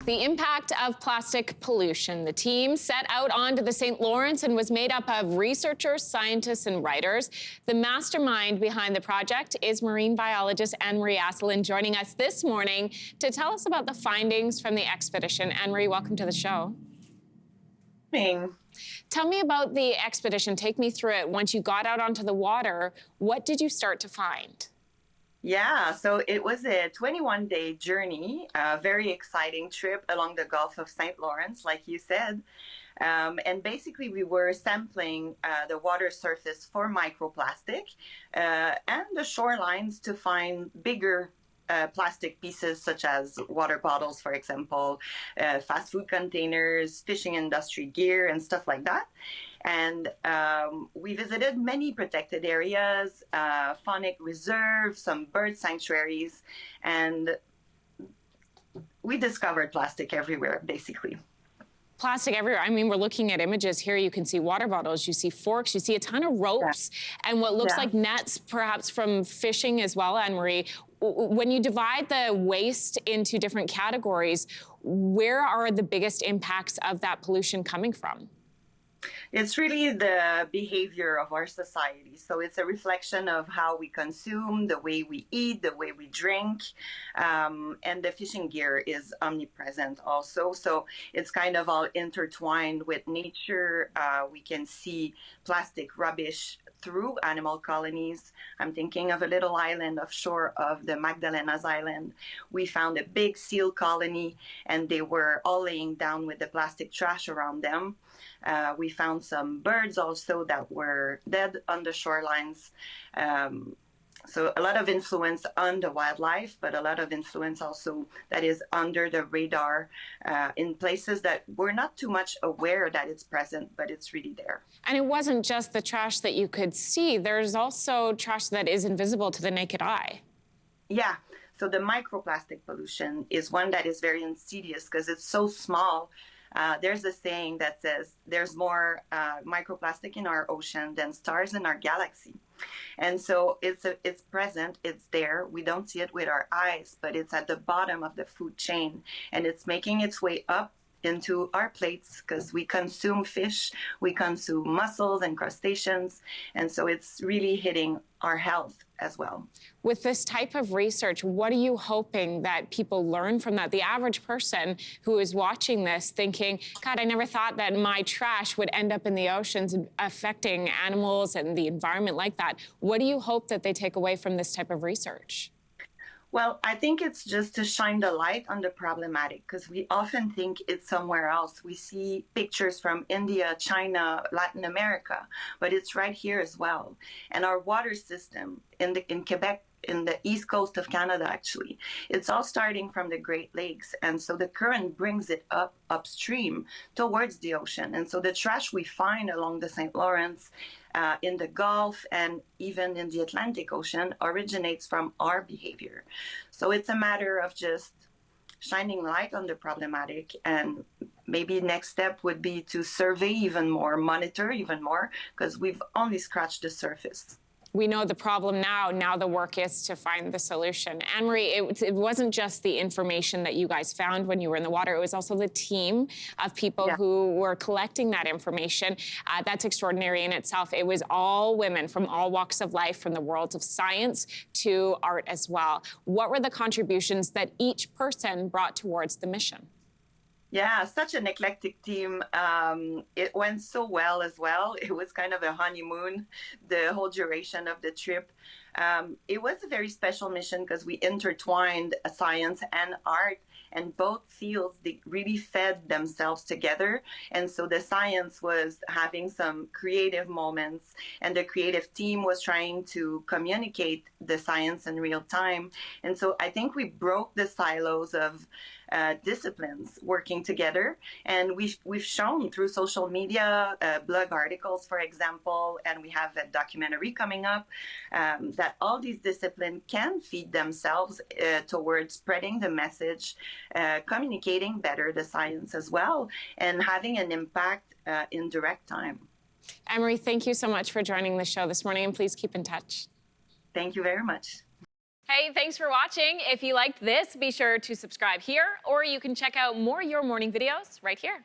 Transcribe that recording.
The impact of plastic pollution. The team set out onto the St. Lawrence and was made up of researchers, scientists, and writers. The mastermind behind the project is marine biologist Anne-Marie Asselin, joining us this morning to tell us about the findings from the expedition. Anne-Marie, welcome to the show. Morning. Tell me about the expedition. Take me through it. Once you got out onto the water, what did you start to find? Yeah, so it was a 21-day journey, a very exciting trip along the Gulf of St. Lawrence, like you said. And basically, we were sampling the water surface for microplastic and the shorelines to find bigger plastic pieces such as water bottles, for example, fast food containers, fishing industry gear, and stuff like that. And we visited many protected areas, faunic reserves, some bird sanctuaries, and we discovered plastic everywhere, basically. Plastic everywhere. I mean, we're looking at images here. You can see water bottles, you see forks, you see a ton of ropes, and what looks like nets, perhaps from fishing as well, Anne-Marie. When you divide the waste into different categories, where are the biggest impacts of that pollution coming from? It's really the behavior of our society. So it's a reflection of how we consume, the way we eat, the way we drink, and the fishing gear is omnipresent also. So it's kind of all intertwined with nature. We can see plastic rubbish through animal colonies. I'm thinking of a little island offshore of the Magdalena's Island. We found a big seal colony, and they were all laying down with the plastic trash around them. We found some birds also that were dead on the shorelines. So a lot of influence on the wildlife, but a lot of influence also that is under the radar in places that we're not too much aware that it's present, but it's really there. And it wasn't just the trash that you could see. There's also trash that is invisible to the naked eye. Yeah. So the microplastic pollution is one that is very insidious because it's so small. There's a saying that says there's more microplastic in our ocean than stars in our galaxy. And so it's present, it's there. We don't see it with our eyes, but it's at the bottom of the food chain, and it's making its way up into our plates because we consume fish, we consume mussels and crustaceans, and so it's really hitting our health as well. With this type of research, what are you hoping that people learn from that? The average person who is watching this thinking, God, I never thought that my trash would end up in the oceans affecting animals and the environment like that. What do you hope that they take away from this type of research? Well, I think it's just to shine the light on the problematic because we often think it's somewhere else. We see pictures from India, China, Latin America, but it's right here as well. And our water system in Quebec, in the east coast of Canada, actually, it's all starting from the Great Lakes. And so the current brings it upstream towards the ocean. And so the trash we find along the St. Lawrence, in the Gulf, and even in the Atlantic Ocean originates from our behavior. So it's a matter of just shining light on the problematic, and maybe next step would be to survey even more, monitor even more, because we've only scratched the surface. We know the problem now. Now the work is to find the solution. Anne-Marie, it wasn't just the information that you guys found when you were in the water. It was also the team of people who were collecting that information. That's extraordinary in itself. It was all women from all walks of life, from the worlds of science to art as well. What were the contributions that each person brought towards the mission? Yeah, such an eclectic team. It went so well as well. It was kind of a honeymoon, the whole duration of the trip. It was a very special mission because we intertwined science and art, and both fields, they really fed themselves together. And so the science was having some creative moments, and the creative team was trying to communicate the science in real time. And so I think we broke the silos of disciplines working together, and we've shown through social media, blog articles, for example, and we have a documentary coming up, that all these disciplines can feed themselves towards spreading the message, communicating better the science as well, and having an impact in direct time. Anne-Marie, thank you so much for joining the show this morning, and please keep in touch. Thank you very much. Hey, thanks for watching. If you liked this, be sure to subscribe here, or you can check out more Your Morning videos right here.